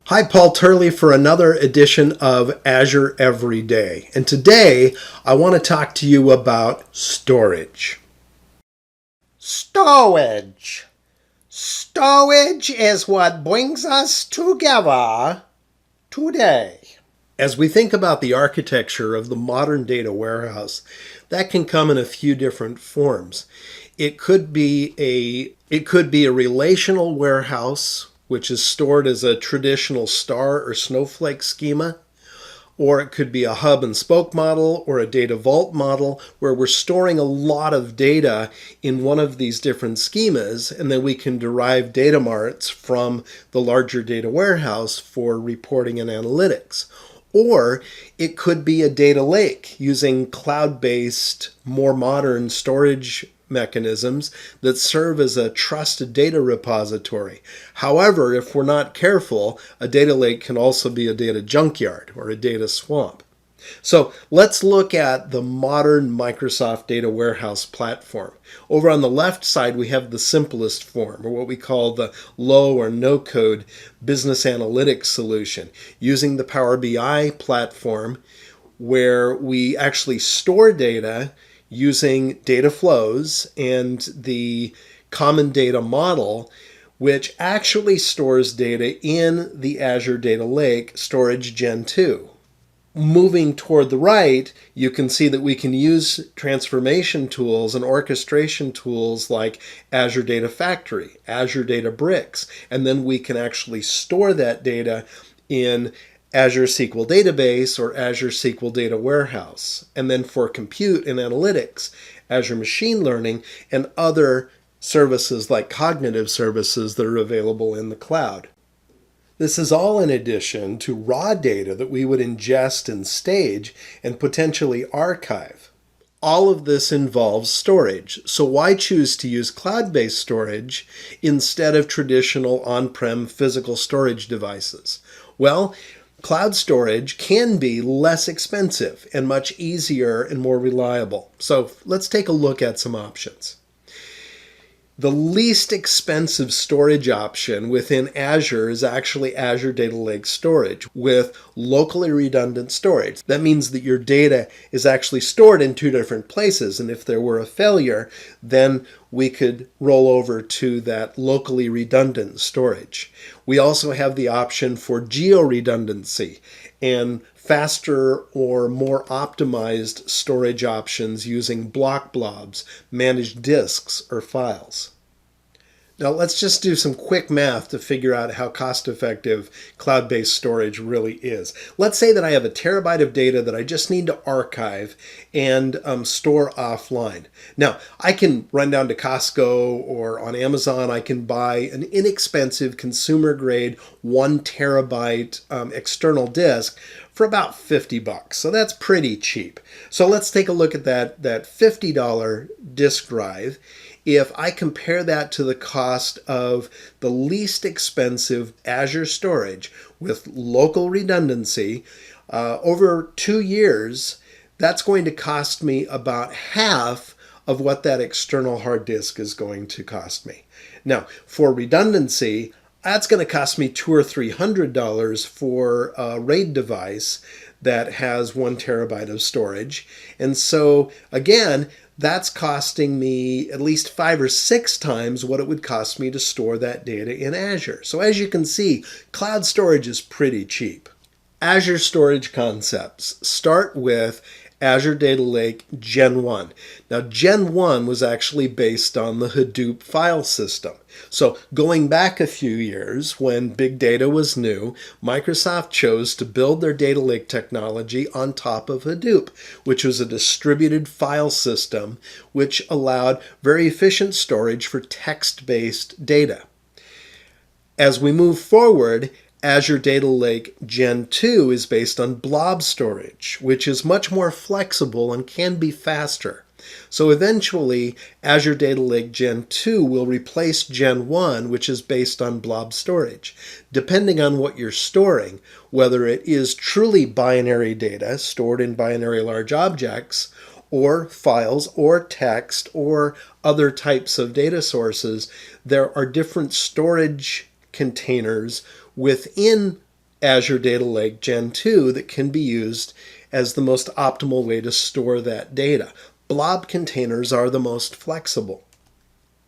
Hi, Paul Turley for another edition of Azure Every Day. And today I want to talk to you about storage. Storage. Storage is what brings us together today. As we think about the architecture of the modern data warehouse, that can come in a few different forms. It could be a relational warehouse, which is stored as a traditional star or snowflake schema, or it could be a hub and spoke model or a data vault model where we're storing a lot of data in one of these different schemas, and then we can derive data marts from the larger data warehouse for reporting and analytics. Or it could be a data lake using cloud-based, more modern storage mechanisms that serve as a trusted data repository. However, if we're not careful, a data lake can also be a data junkyard or a data swamp. So let's look at the modern Microsoft Data Warehouse platform. Over on the left side, we have the simplest form, or what we call the low or no-code business analytics solution, using the Power BI platform where we actually store data using data flows and the common data model, which actually stores data in the Azure Data Lake Storage Gen 2. Moving toward the right, you can see that we can use transformation tools and orchestration tools like Azure Data Factory, Azure Data Bricks, and then we can actually store that data in Azure SQL Database or Azure SQL Data Warehouse. And then for compute and analytics, Azure Machine Learning and other services like cognitive services that are available in the cloud. This is all in addition to raw data that we would ingest and stage and potentially archive. All of this involves storage, so why choose to use cloud-based storage instead of traditional on-prem physical storage devices? Well, cloud storage can be less expensive and much easier and more reliable. So let's take a look at some options. The least expensive storage option within Azure is actually Azure Data Lake Storage with locally redundant storage. That means that your data is actually stored in two different places, and if there were a failure, then we could roll over to that locally redundant storage. We also have the option for geo-redundancy and faster or more optimized storage options using block blobs, managed disks, or files. Now let's just do some quick math to figure out how cost-effective cloud-based storage really is. Let's say that I have a terabyte of data that I just need to archive and store offline. Now, I can run down to Costco or on Amazon. I can buy an inexpensive consumer-grade 1 terabyte external disk for about $50. So that's pretty cheap. So let's take a look at that $50 disk drive. If I compare that to the cost of the least expensive Azure storage with local redundancy, over 2 years, that's going to cost me about half of what that external hard disk is going to cost me. Now, for redundancy, that's going to cost me $200 or $300 for a RAID device that has 1 terabyte of storage. And so, again, that's costing me at least 5 or 6 times what it would cost me to store that data in Azure. So as you can see, cloud storage is pretty cheap. Azure storage concepts start with Azure Data Lake Gen 1. Now, Gen 1 was actually based on the Hadoop file system. So going back a few years, when big data was new, Microsoft chose to build their data lake technology on top of Hadoop, which was a distributed file system which allowed very efficient storage for text-based data. As we move forward, Azure Data Lake Gen 2 is based on blob storage, which is much more flexible and can be faster. So eventually, Azure Data Lake Gen 2 will replace Gen 1, which is based on blob storage. Depending on what you're storing, whether it is truly binary data stored in binary large objects, or files, or text, or other types of data sources, there are different storage containers within Azure Data Lake Gen 2 that can be used as the most optimal way to store that data. Blob containers are the most flexible.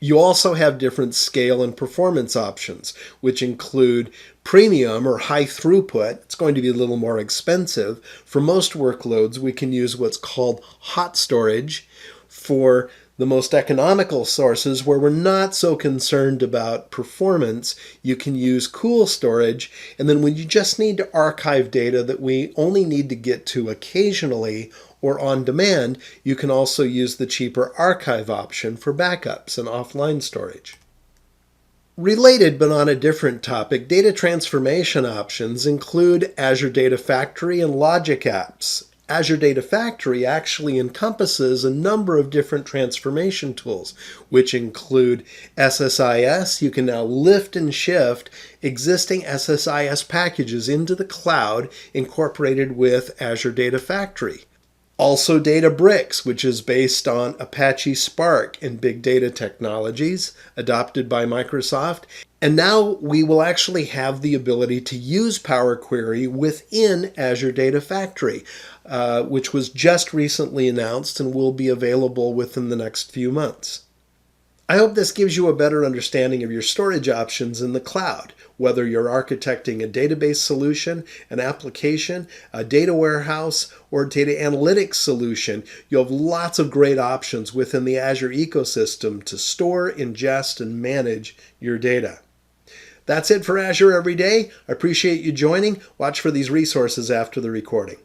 You also have different scale and performance options, which include premium or high throughput. It's going to be a little more expensive. For most workloads, we can use what's called hot storage. For the most economical sources where we're not so concerned about performance, you can use cool storage. And then when you just need to archive data that we only need to get to occasionally or on demand, you can also use the cheaper archive option for backups and offline storage. Related but on a different topic, data transformation options include Azure Data Factory and Logic Apps. Azure Data Factory actually encompasses a number of different transformation tools, which include SSIS. You can now lift and shift existing SSIS packages into the cloud incorporated with Azure Data Factory. Also Databricks, which is based on Apache Spark and big data technologies adopted by Microsoft. And now we will actually have the ability to use Power Query within Azure Data Factory, which was just recently announced and will be available within the next few months. I hope this gives you a better understanding of your storage options in the cloud. Whether you're architecting a database solution, an application, a data warehouse, or data analytics solution, you have lots of great options within the Azure ecosystem to store, ingest, and manage your data. That's it for Azure Every Day. I appreciate you joining. Watch for these resources after the recording.